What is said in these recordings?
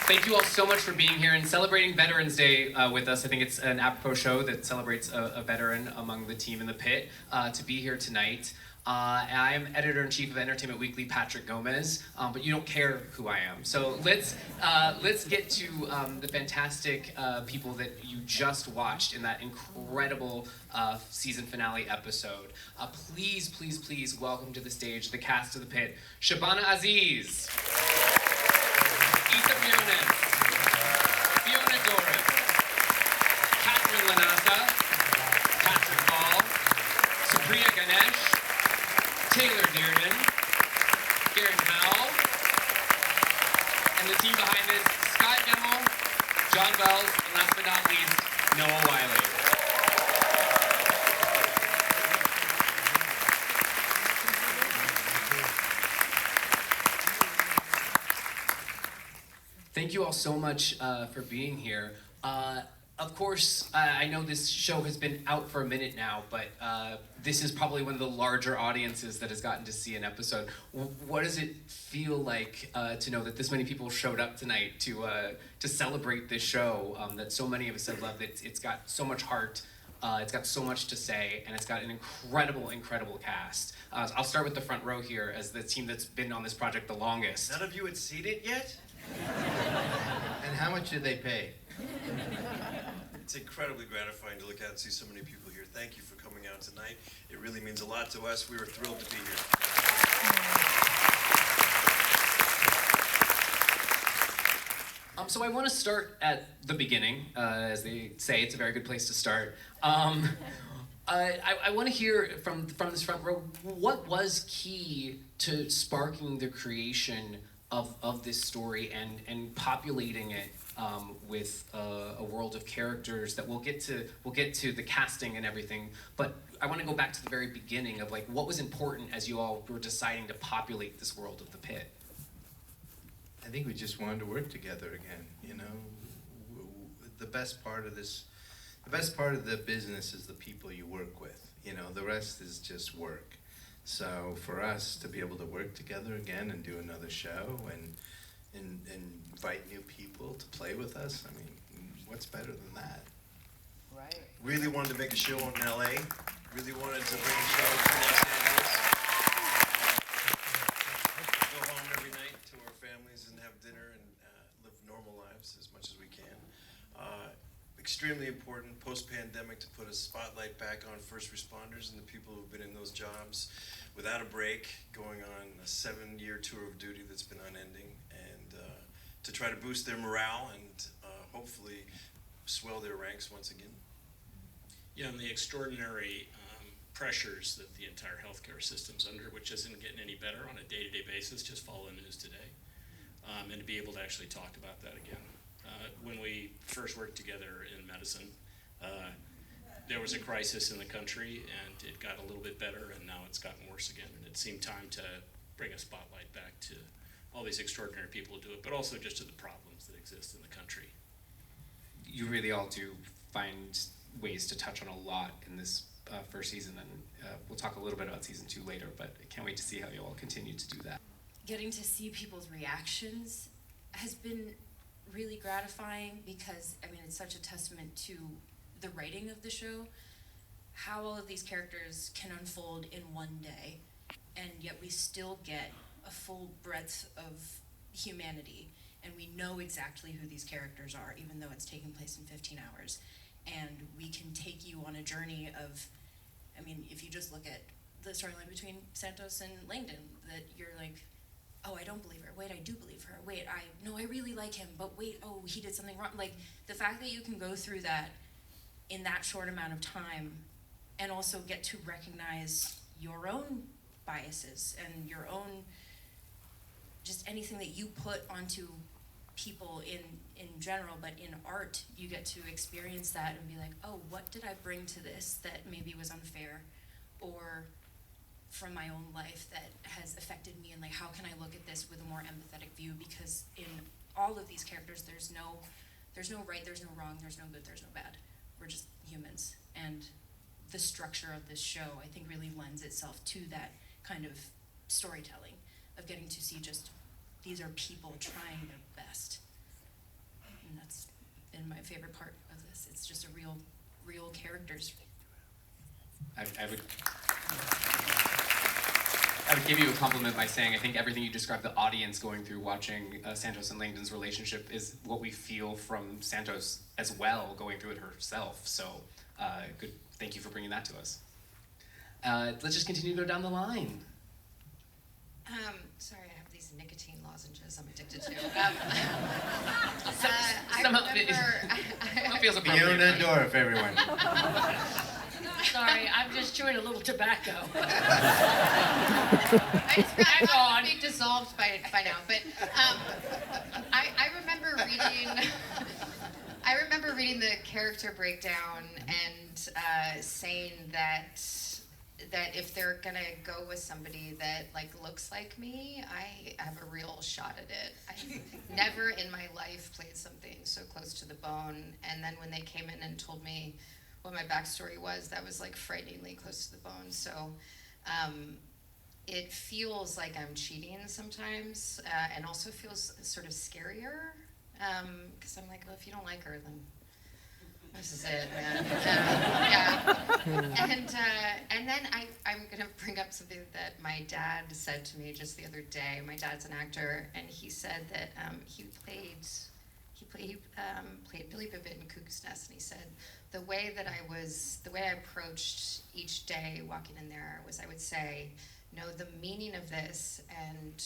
Thank you all so much for being here and celebrating Veterans Day with us. I think it's an apropos show that celebrates a veteran among the team in the pit to be here tonight. I'm editor-in-chief of Entertainment Weekly, Patrick Gomez, but you don't care who I am. So let's get to the fantastic people that you just watched in that incredible season finale episode. Please, please, please welcome to the stage the cast of The Pitt. Shabana Aziz, Issa Fiones, Fiona Doris, Katherine LaNasa, Patrick Hall, Supriya Ganesh, Taylor Dearden, Karen Howell, and the team behind this, Scott Gemmill, John Wells, and last but not least, Noah Wyle. Thank you all so much for being here. Of course, I know this show has been out for a minute now, but this is probably one of the larger audiences that has gotten to see an episode. What does it feel like to know that this many people showed up tonight to celebrate this show that so many of us have loved? It's got so much heart, it's got so much to say, and it's got an incredible, incredible cast. I'll start with the front row here as the team that's been on this project the longest. None of you had seen it yet? And how much did they pay? It's incredibly gratifying to look out and see so many people here. Thank you for coming out tonight. It really means a lot to us. We were thrilled to be here. So I want to start at the beginning. As they say, it's a very good place to start. I want to hear from this front row, what was key to sparking the creation of this story and populating it with a world of characters that we'll get to the casting and everything, but I want to go back to the very beginning of like what was important as you all were deciding to populate this world of the pit. I think we just wanted to work together again. You know, the best part of the business is the people you work with. You know, the rest is just work. So for us to be able to work together again and do another show and invite new people to play with us, I mean, what's better than that? Right. Really wanted to make a show in LA. Really wanted to bring a show to Los Angeles. Go home every night to our families and have dinner and live normal lives as much as we can. Extremely important post-pandemic to put a spotlight back on first responders and the people who've been in those jobs without a break, going on a 7-year tour of duty that's been unending, and to try to boost their morale and hopefully swell their ranks once again. Yeah, and the extraordinary pressures that the entire healthcare system's under, which isn't getting any better on a day-to-day basis, just follow the news today, and to be able to actually talk about that again. When we first worked together in medicine, there was a crisis in the country, and it got a little bit better, and now it's gotten worse again. And it seemed time to bring a spotlight back to all these extraordinary people who do it, but also just to the problems that exist in the country. You really all do find ways to touch on a lot in this first season, and we'll talk a little bit about season 2 later, but I can't wait to see how you all continue to do that. Getting to see people's reactions has been really gratifying because, I mean, it's such a testament to the writing of the show, how all of these characters can unfold in one day, and yet we still get a full breadth of humanity, and we know exactly who these characters are, even though it's taking place in 15 hours. And we can take you on a journey of, I mean, if you just look at the storyline between Santos and Langdon, that you're like, oh, I don't believe her. Wait, I do believe her. Wait, I really like him, but wait, oh, he did something wrong. Like, the fact that you can go through that in that short amount of time and also get to recognize your own biases and your own, just anything that you put onto people in general, but in art, you get to experience that and be like, oh, what did I bring to this that maybe was unfair, or from my own life that has affected me, and like, how can I look at this with a more empathetic view? Because in all of these characters, there's no right, there's no wrong, there's no good, there's no bad. We're just humans, and the structure of this show, I think, really lends itself to that kind of storytelling, of getting to see just, these are people trying their best. and that's been my favorite part of this. It's just a real characters. I would give you a compliment by saying I think everything you described the audience going through watching Santos and Langdon's relationship is what we feel from Santos as well, going through it herself. So good. Thank you for bringing that to us. Let's just continue to go down the line. Sorry, I have these nicotine lozenges I'm addicted to. It feels appropriate. Fiona Dorff, everyone. Sorry, I'm just chewing a little tobacco. I thought it would be dissolved by now, but I remember reading the character breakdown and saying that if they're gonna go with somebody that like looks like me, I have a real shot at it. I've never in my life played something so close to the bone, and then when they came in and told me what my backstory was, that was like frighteningly close to the bone. So it feels like I'm cheating sometimes, and also feels sort of scarier, because I'm like, well, if you don't like her, then this is it, man. Yeah. And then I'm gonna bring up something that my dad said to me just the other day. My dad's an actor, and he said that he played Billy Bibbit in Cuckoo's Nest, and he said the way I approached each day walking in there was I would say, know the meaning of this and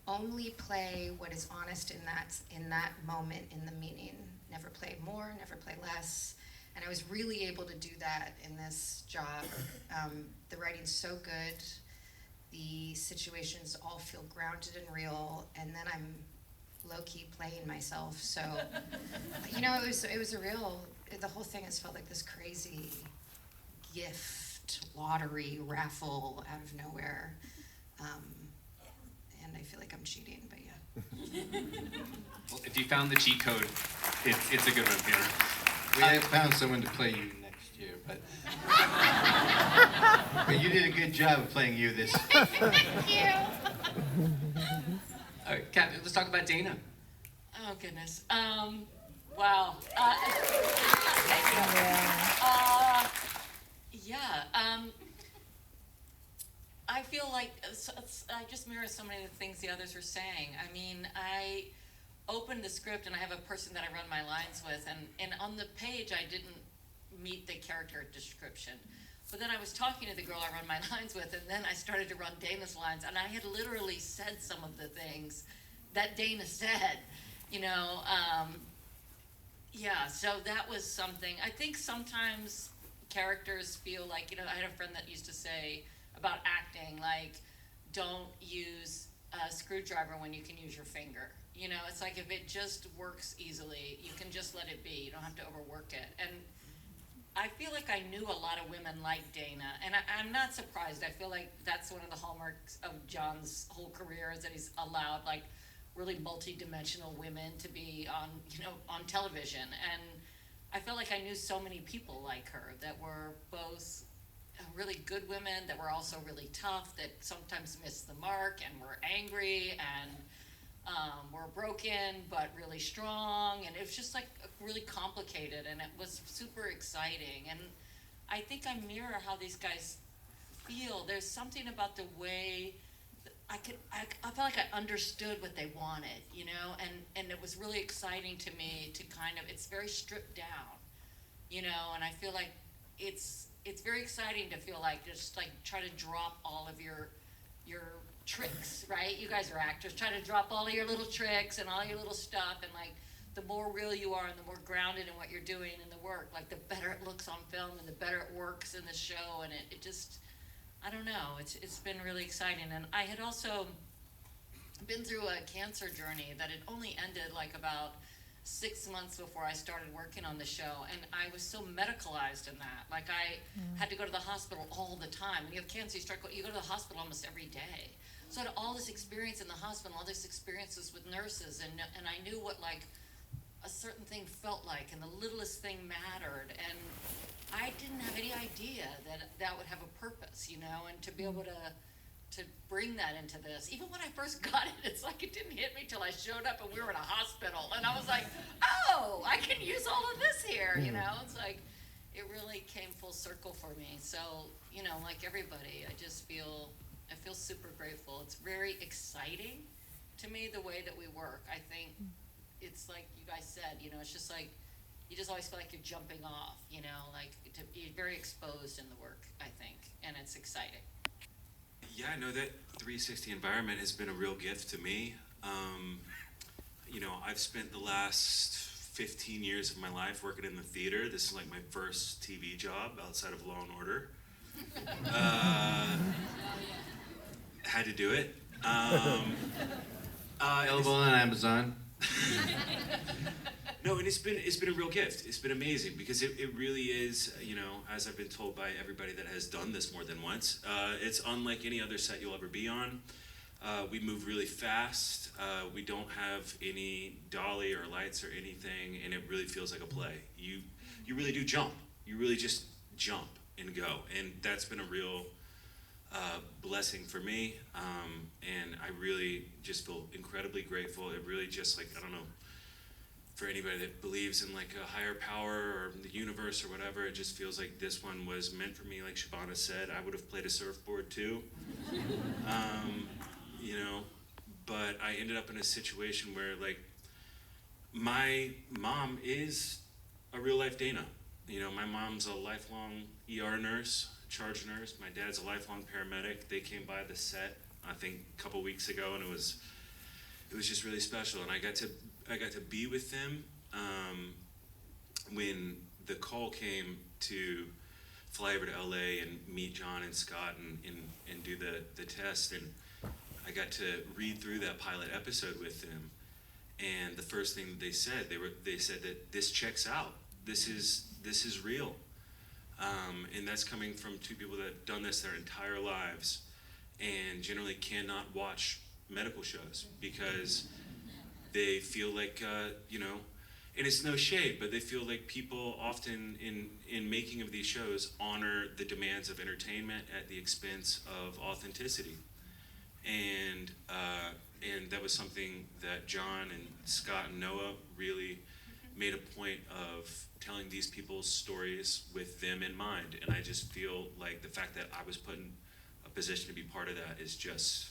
only play what is honest in that moment in the meaning. Never play more, never play less. And I was really able to do that in this job. The writing's so good. The situations all feel grounded and real. And then I'm low-key playing myself. So, it was a real, the whole thing has felt like this crazy gift, lottery, raffle out of nowhere. And I feel like I'm cheating, but yeah. Well, if you found the cheat code, it's a good one, Fiona. We have found someone to play you next year, but but you did a good job of playing you this. Thank you. Kat, let's talk about Dana. Oh, goodness. Wow. I feel like I just mirror so many of the things the others were saying. I mean, I opened the script and I have a person that I run my lines with, and on the page I didn't meet the character description. But then I was talking to the girl I run my lines with, and then I started to run Dana's lines, and I had literally said some of the things that Dana said, so that was something. I think sometimes characters feel like, I had a friend that used to say about acting, like, don't use a screwdriver when you can use your finger. It's like if it just works easily, you can just let it be. You don't have to overwork it. And I feel like I knew a lot of women like Dana, and I'm not surprised. I feel like that's one of the hallmarks of John's whole career is that he's allowed like really multi-dimensional women to be on television. And I felt like I knew so many people like her that were both really good women, that were also really tough, that sometimes missed the mark and were angry and were broken but really strong, and it was just like really complicated, and it was super exciting. And I think I mirror how these guys feel. There's something about the way I felt like I understood what they wanted, and it was really exciting to me to kind of, it's very stripped down, and I feel like it's very exciting to feel like just like try to drop all of your tricks, right? You guys are actors. Try to drop all of your little tricks and all your little stuff, and like the more real you are and the more grounded in what you're doing in the work, like the better it looks on film and the better it works in the show. And it just, I don't know, it's been really exciting. And I had also been through a cancer journey that had only ended like about 6 months before I started working on the show, and I was so medicalized in that. Like I had to go to the hospital all the time. When you have cancer, you go to the hospital almost every day. So I had all this experience in the hospital, all these experiences with nurses, and I knew what like a certain thing felt like, and the littlest thing mattered, and I didn't have any idea that would have a purpose, and to be able to to bring that into this. Even when I first got it, it's like it didn't hit me till I showed up and we were in a hospital, and I was like, oh, I can use all of this here, you know? It's like, it really came full circle for me. So, you know, like everybody, I feel super grateful. It's very exciting to me, the way that we work. I think it's like you guys said, you know, it's just like, you just always feel like you're jumping off, you know, like you're very exposed in the work, I think, and it's exciting. Yeah, I know that 360 environment has been a real gift to me. You know, I've spent the last 15 years of my life working in the theater. This is like my first TV job outside of Law and Order. Had to do it. Available on Amazon. No, and it's been a real gift. It's been amazing because it really is, you know, as I've been told by everybody that has done this more than once, it's unlike any other set you'll ever be on. We move really fast. We don't have any dolly or lights or anything, and it really feels like a play. You really do jump. You really just jump and go, and that's been a real blessing for me. And I really just feel incredibly grateful. It really just, like, I don't know, for anybody that believes in like a higher power or the universe or whatever, it just feels like this one was meant for me. Like Shabana said, I would have played a surfboard too. You know, but I ended up in a situation where, like, my mom is a real life Dana. You know, my mom's a lifelong ER nurse, charge nurse. My dad's a lifelong paramedic. They came by the set, I think, a couple weeks ago, and it was just really special. And I got to be with them when the call came to fly over to LA and meet John and Scott and do the test. And I got to read through that pilot episode with them. And the first thing that they said that this checks out. This is real. And that's coming from two people that have done this their entire lives and generally cannot watch medical shows because they feel like, you know, and it's no shade, but they feel like people often in making of these shows honor the demands of entertainment at the expense of authenticity. And that was something that John and Scott and Noah really made a point of telling these people's stories with them in mind. And I just feel like the fact that I was put in a position to be part of that is just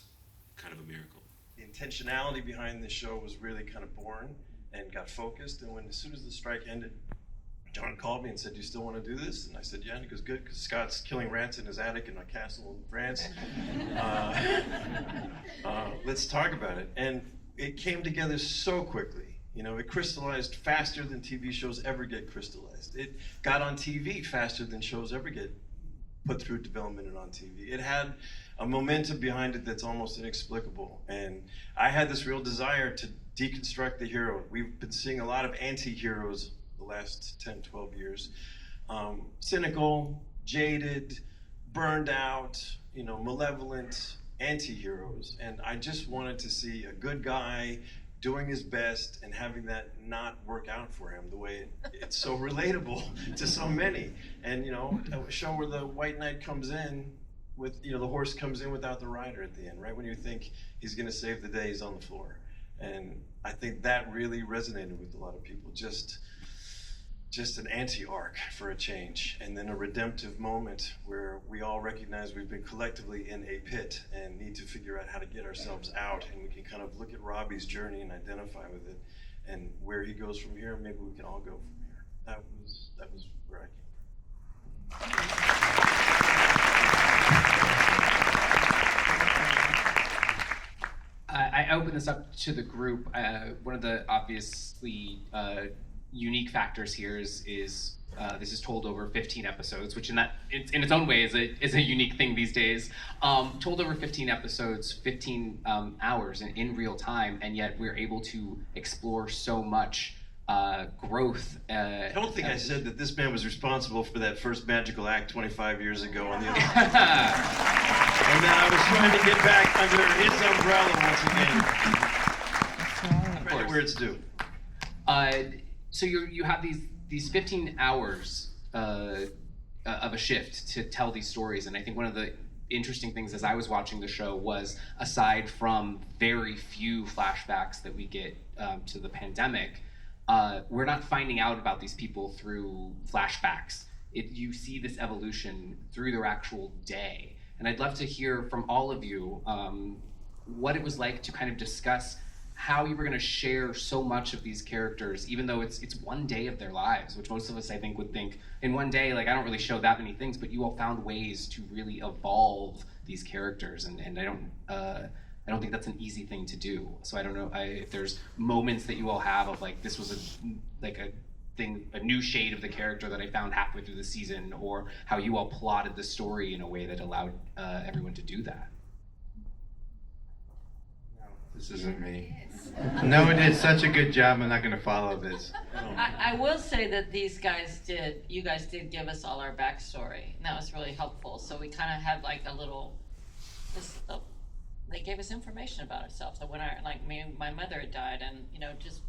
kind of a miracle. The intentionality behind the show was really kind of born and got focused. And as soon as the strike ended, John called me and said, "Do you still want to do this?" And I said, "Yeah." And he goes, "Good, because Scott's killing rats in his attic in a castle in France. Let's talk about it." And it came together so quickly. You know, it crystallized faster than TV shows ever get crystallized. It got on TV faster than shows ever get put through development and on TV. It had a momentum behind it that's almost inexplicable. And I had this real desire to deconstruct the hero. We've been seeing a lot of anti-heroes the last 10, 12 years. Cynical, jaded, burned out, you know, malevolent anti-heroes. And I just wanted to see a good guy doing his best and having that not work out for him the way it's so relatable to so many. And, you know, a show where the white knight comes in with, you know, the horse comes in without the rider at the end, right? When you think he's gonna save the day, he's on the floor. And I think that really resonated with a lot of people. Just an anti-arc for a change, and then a redemptive moment where we all recognize we've been collectively in a pit and need to figure out how to get ourselves out, and we can kind of look at Robbie's journey and identify with it, and where he goes from here, maybe we can all go from here. That was where I came from. I open this up to the group. One of the obviously unique factors here is this is told over 15 episodes, which in its own way is a unique thing these days. Told over 15 episodes, 15 hours in real time, and yet we're able to explore so much growth. I don't think I said that this man was responsible for that first magical act 25 years ago on the other side. And then I was trying to get back under his umbrella once again. Credit where it's due. So you have these 15 hours of a shift to tell these stories, and I think one of the interesting things as I was watching the show was, aside from very few flashbacks that we get to the pandemic, we're not finding out about these people through flashbacks. You see this evolution through their actual day. And I'd love to hear from all of you what it was like to kind of discuss how you were going to share so much of these characters, even though it's one day of their lives, which most of us, I think, would think in one day, like, I don't really show that many things, but you all found ways to really evolve these characters, and I don't think that's an easy thing to do. So I don't know if there's moments that you all have of, like, this was a new shade of the character that I found halfway through the season, or how you all plotted the story in a way that allowed everyone to do that. This isn't me. No one did such a good job. I'm not going to follow this. I will say that you guys did give us all our backstory, and that was really helpful. So we kind of had like a little, they gave us information about ourselves. So when my mother had died, and just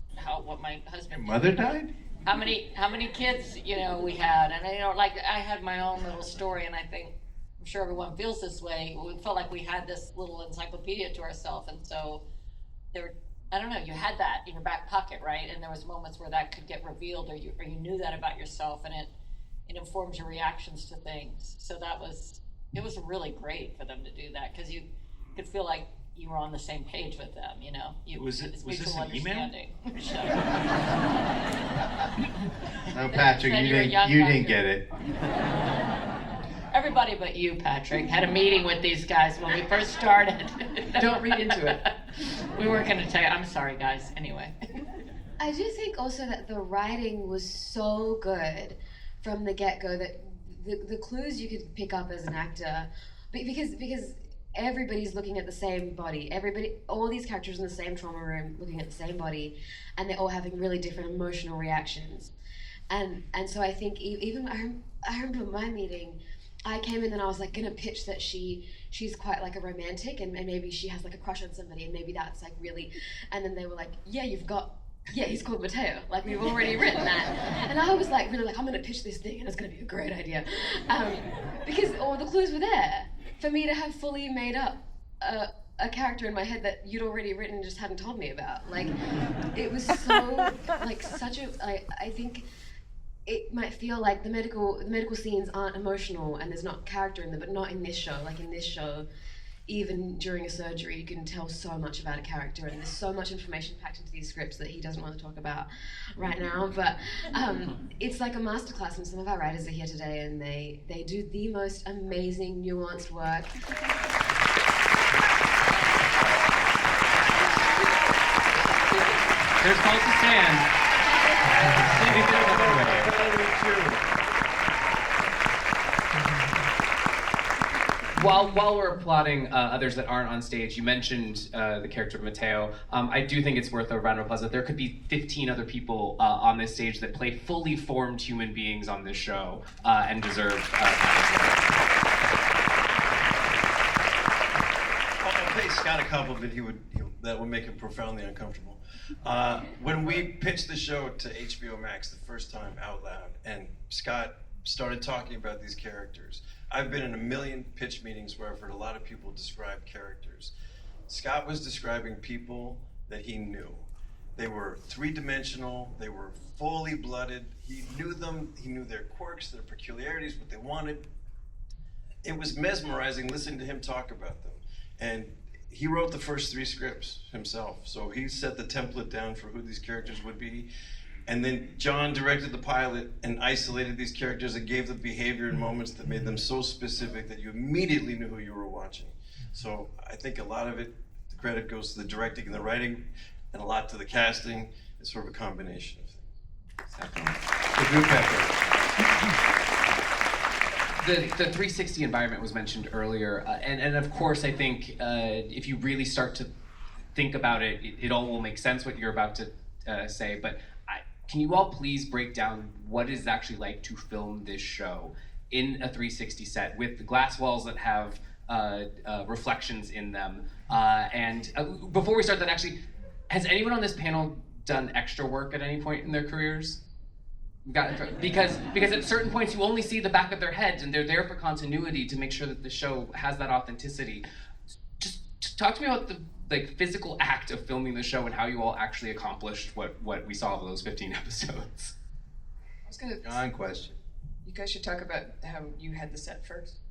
what my husband. Your mother died? How many kids we had, and I had my own little story, and I think I'm sure everyone feels this way. We felt like we had this little encyclopedia to ourselves, and so I don't know, you had that in your back pocket, right? And there was moments where that could get revealed, or you knew that about yourself, and it informs your reactions to things. So it was really great for them to do that, because you could feel like you were on the same page with them, Was it's this mutual an email? understanding. No, Patrick, Said you you're a didn't. young You didn't doctor. get it. Everybody but you, Patrick, had a meeting with these guys when we first started. Don't read into it. We weren't going to tell you. I'm sorry, guys. Anyway. I do think also that the writing was so good from the get-go that the clues you could pick up as an actor, because everybody's looking at the same body. All these characters in the same trauma room looking at the same body, and they're all having really different emotional reactions. And so I think even I remember my meeting, I came in and I was like gonna pitch that she's quite like a romantic, and maybe she has like a crush on somebody, and maybe that's like really, and then they were like, he's called Mateo, like we've already written that. And I was like really like, I'm gonna pitch this thing and it's gonna be a great idea. Because all the clues were there for me to have fully made up a character in my head that you'd already written and just hadn't told me about. Like, it was so like such a, I think it might feel like the medical scenes aren't emotional and there's not character in them, but not in this show. Like in this show, even during a surgery, you can tell so much about a character, and there's so much information packed into these scripts that he doesn't want to talk about right now. But it's like a masterclass, and some of our writers are here today, and they do the most amazing, nuanced work. There's calls to stand. While we're applauding others that aren't on stage, you mentioned the character of Mateo. I do think it's worth a round of applause that there could be 15 other people on this stage that play fully formed human beings on this show and deserve. I'll pay Scott a compliment. That would make him profoundly uncomfortable. When we pitched the show to HBO Max the first time out loud, and Scott started talking about these characters, I've been in a million pitch meetings where I've heard a lot of people describe characters. Scott was describing people that he knew. They were three-dimensional, they were fully blooded, he knew them, he knew their quirks, their peculiarities, what they wanted. It was mesmerizing listening to him talk about them. And he wrote the first 3 scripts himself, so he set the template down for who these characters would be. And then John directed the pilot and isolated these characters and gave the behavior and moments that made them so specific that you immediately knew who you were watching. So I think a lot of it, the credit goes to the directing and the writing, and a lot to the casting. It's sort of a combination of things. The group effort. The 360 environment was mentioned earlier, and of course I think if you really start to think about it, it all will make sense what you're about to say, but can you all please break down what it's actually like to film this show in a 360 set with the glass walls that have reflections in them? And before we start that, actually, has anyone on this panel done extra work at any point in their careers? Because at certain points you only see the back of their heads, and they're there for continuity to make sure that the show has that authenticity. Just talk to me about the physical act of filming the show and how you all actually accomplished what we saw of those 15 episodes. I was gonna. On question. You guys should talk about how you had the set first.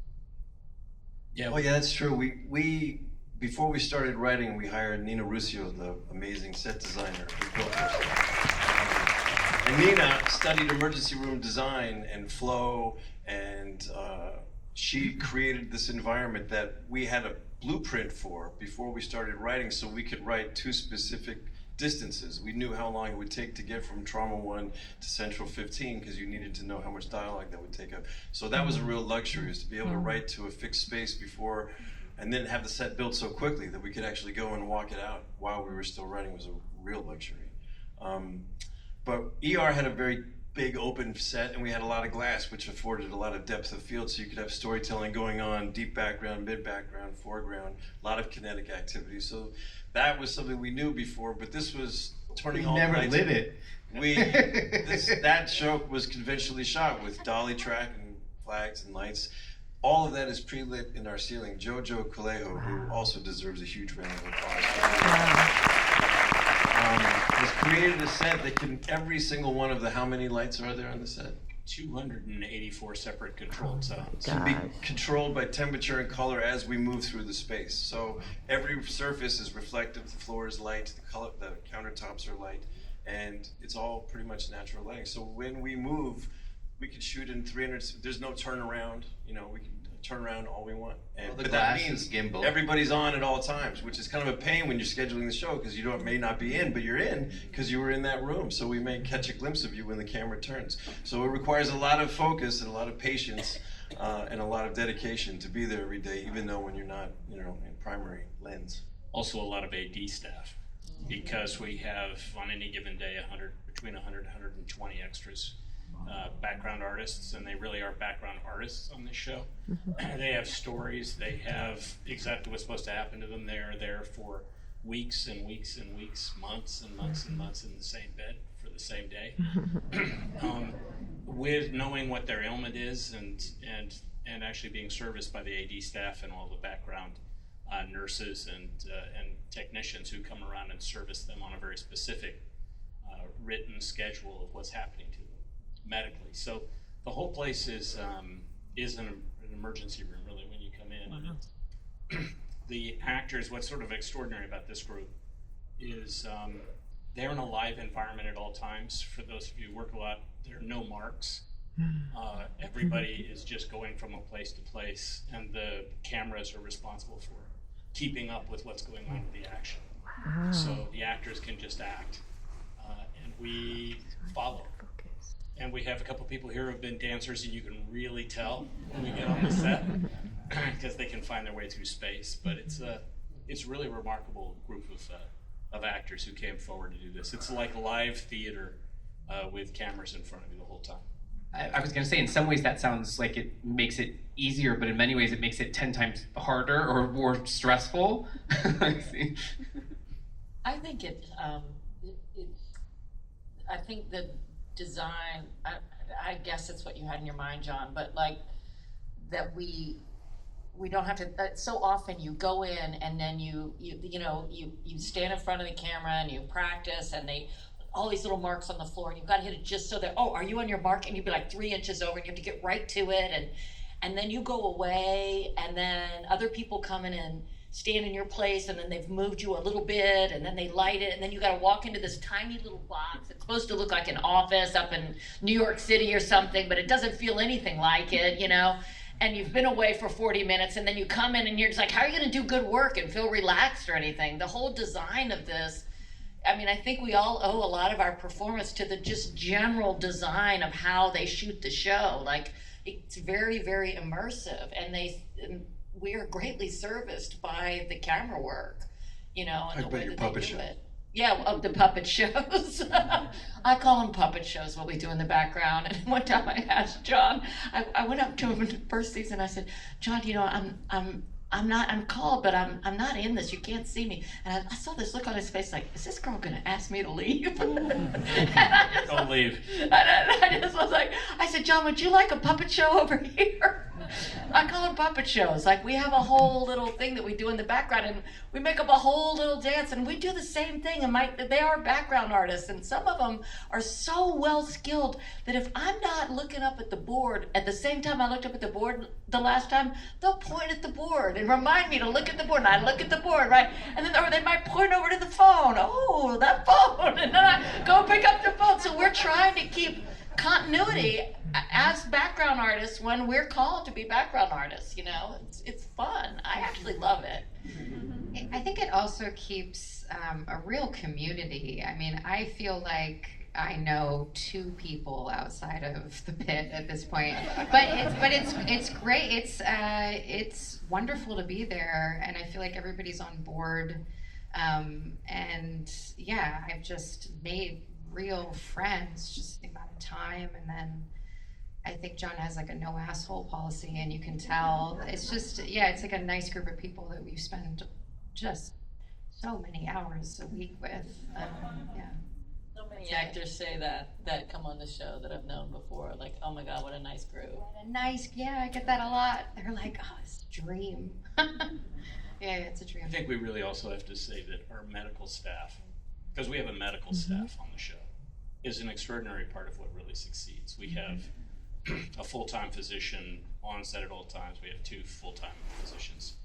Yeah. Oh yeah, that's true. We before we started writing, we hired Nina Ruscio, the amazing set designer who built our stuff. And Nina studied emergency room design and flow, and she created this environment that we had a blueprint for before we started writing, so we could write 2 specific distances. We knew how long it would take to get from Trauma 1 to Central 15 because you needed to know how much dialogue that would take up. So that was a real luxury, is to be able to write to a fixed space before, and then have the set built so quickly that we could actually go and walk it out while we were still writing was a real luxury. But ER had a very big open set, and we had a lot of glass, which afforded a lot of depth of field, so you could have storytelling going on, deep background, mid background, foreground, a lot of kinetic activity. So that was something we knew before, but this was turning all the never lights. lit it. That show was conventionally shot with dolly track and flags and lights. All of that is pre-lit in our ceiling. Jojo Colejo, who also deserves a huge round of applause, has created a set that can, every single one of the, how many lights are there on the set? 284 separate controlled zones. Can be controlled by temperature and color as we move through the space. So every surface is reflective, the floor is light, the countertops are light, and it's all pretty much natural lighting. So when we move, we can shoot in 300, there's no turnaround, we can turn around all we want. The but that glass means is gimbal. everybody's on at all times, which is kind of a pain when you're scheduling the show because you may not be in, but you're in because you were in that room. So we may catch a glimpse of you when the camera turns. So it requires a lot of focus and a lot of patience and a lot of dedication to be there every day, even though when you're not, in primary lens. Also a lot of AD staff, because we have on any given day between 100 and 120 extras. Background artists, and they really are background artists on this show. They have stories, they have exactly what's supposed to happen to them. They are there for weeks and weeks and weeks, months and months and months in the same bed for the same day. With knowing what their ailment is and actually being serviced by the AD staff and all the background nurses and technicians who come around and service them on a very specific written schedule of what's happening to them medically. So the whole place is an emergency room, really, when you come in. And the actors, what's sort of extraordinary about this group is they're in a live environment at all times. For those of you who work a lot, there are no marks. Everybody is just going from a place to place, and the cameras are responsible for keeping up with what's going on with the action. So the actors can just act, and we follow. And we have a couple people here who have been dancers, and you can really tell when we get on the set because they can find their way through space. But it's a really remarkable group of actors who came forward to do this. It's like live theater with cameras in front of you the whole time. I was going to say, in some ways that sounds like it makes it easier, but in many ways it makes it 10 times harder or more stressful. I see. I think I think the design, I guess that's what you had in your mind, John, but like that we don't have to, so often you go in and then you stand in front of the camera and you practice, and all these little marks on the floor, and you've got to hit it just so that, are you on your mark? And you'd be like 3 inches over, and you have to get right to it, and then you go away, and then other people come in and stand in your place, and then they've moved you a little bit, and then they light it, and then you got to walk into this tiny little box. It's supposed to look like an office up in New York City or something, but it doesn't feel anything like it, and you've been away for 40 minutes, and then you come in and you're just like, how are you going to do good work and feel relaxed or anything? The whole design of this, I think we all owe a lot of our performance to the just general design of how they shoot the show. Like, it's very, very immersive, and we are greatly serviced by the camera work, and the way that they do it. Yeah, of the puppet shows. I call them puppet shows, what we do in the background. And one time I asked John, I went up to him in the first season, I said, John, I'm I'm called, but I'm not in this. You can't see me. And I saw this look on his face like, is this girl gonna ask me to leave? Don't leave. I just was like, I said, John, would you like a puppet show over here? I call them puppet shows. Like, we have a whole little thing that we do in the background, and we make up a whole little dance, and we do the same thing. And they are background artists, and some of them are so well skilled that if I'm not looking up at the board at the same time I looked up at the board the last time, they'll point at the board and remind me to look at the board, and I look at the board, right? And then, or they might point over to the phone. Oh, that phone, and then I go pick up the phone. So we're trying to keep continuity as background artists when we're called to be background artists. You know, it's fun. I actually love it. I think it also keeps a real community. I mean, I feel like I know 2 people outside of the pit at this point, but it's great. It's wonderful to be there, and I feel like everybody's on board. And yeah, I've just made real friends just the amount of time, and then I think John has like a no asshole policy, and you can tell it's just, yeah, it's like a nice group of people that we spend just so many hours a week with. Yeah. So many actors say that come on the show that I've known before, like, oh my God, what a nice group. What a nice, yeah, I get that a lot. They're like, oh, it's a dream. Yeah, it's a dream. I think we really also have to say that our medical staff, because we have a medical staff on the show, is an extraordinary part of what really succeeds. We have a full-time physician on set at all times. We have 2 full-time physicians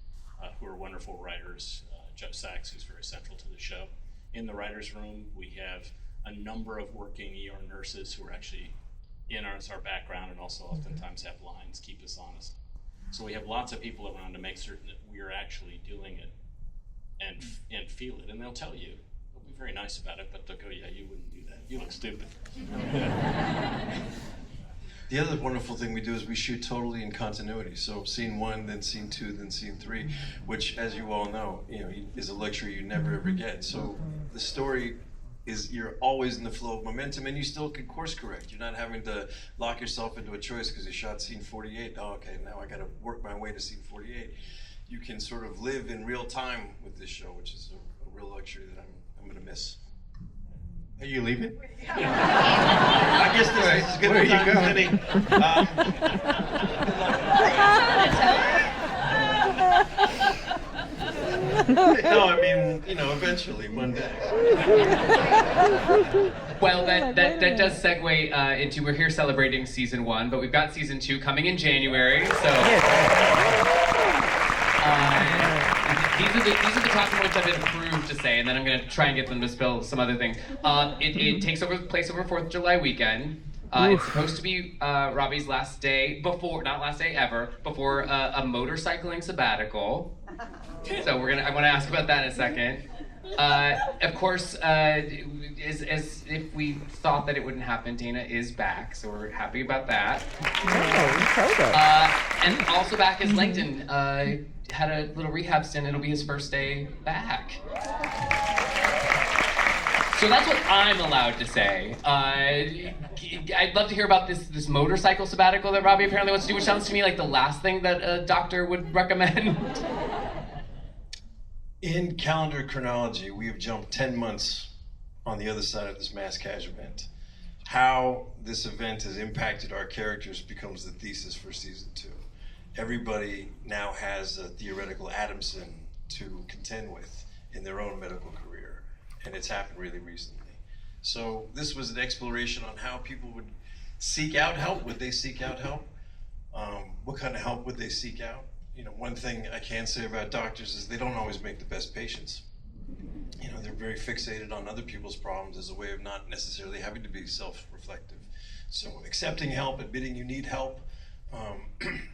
who are wonderful writers. Jeff Sachs, who's very central to the show. In the writer's room, we have a number of working ER nurses who are actually in our background and also oftentimes have lines, keep us honest. So we have lots of people around to make certain that we're actually doing it and feel it. And they'll tell you, they'll be very nice about it, but they'll go, yeah, you wouldn't do that. You look stupid. The other wonderful thing we do is we shoot totally in continuity. So scene 1, then scene 2, then scene 3, which, as you all know, is a luxury you never ever get. So the story is, you're always in the flow of momentum, and you still can course correct. You're not having to lock yourself into a choice because you shot scene 48. Oh, okay, now I got to work my way to scene 48. You can sort of live in real time with this show, which is a real luxury that I'm going to miss. Are you leaving? I guess this is good. Where are you going? No, I mean, eventually, one day. Well, that does segue into, we're here celebrating season 1, but we've got season 2 coming in January, so these are the talking points I've been approved to say, and then I'm going to try and get them to spill some other things. It takes place over 4th of July weekend. It's supposed to be Robbie's last day before, not last day ever, before a motorcycling sabbatical. So I want to ask about that in a second. Of course, as if we thought that it wouldn't happen, Dana is back, so we're happy about that. And also back is Langdon. Had a little rehab stint. It'll be his first day back. So that's what I'm allowed to say. I'd love to hear about this motorcycle sabbatical that Robbie apparently wants to do, which sounds to me like the last thing that a doctor would recommend. In calendar chronology, we have jumped 10 months on the other side of this mass cash event. How this event has impacted our characters becomes the thesis for season 2. Everybody now has a theoretical Adamson to contend with in their own medical career, and it's happened really recently. So this was an exploration on how people would seek out help. Would they seek out help? What kind of help would they seek out? One thing I can say about doctors is they don't always make the best patients. They're very fixated on other people's problems as a way of not necessarily having to be self-reflective. So accepting help, admitting you need help,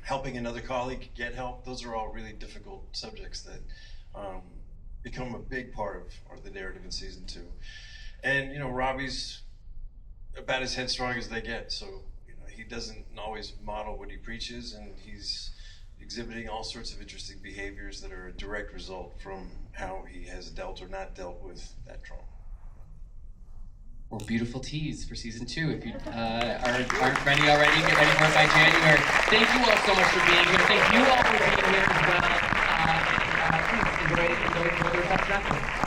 helping another colleague get help, those are all really difficult subjects that become a big part of the narrative in season 2. And Robbie's about as headstrong as they get, so he doesn't always model what he preaches, and he's exhibiting all sorts of interesting behaviors that are a direct result from how he has dealt or not dealt with that trauma. Or beautiful Tease for season 2. If you aren't ready already, get ready for it by January. Thank you all so much for being here. Thank you all for being here as well. vote for their best actor.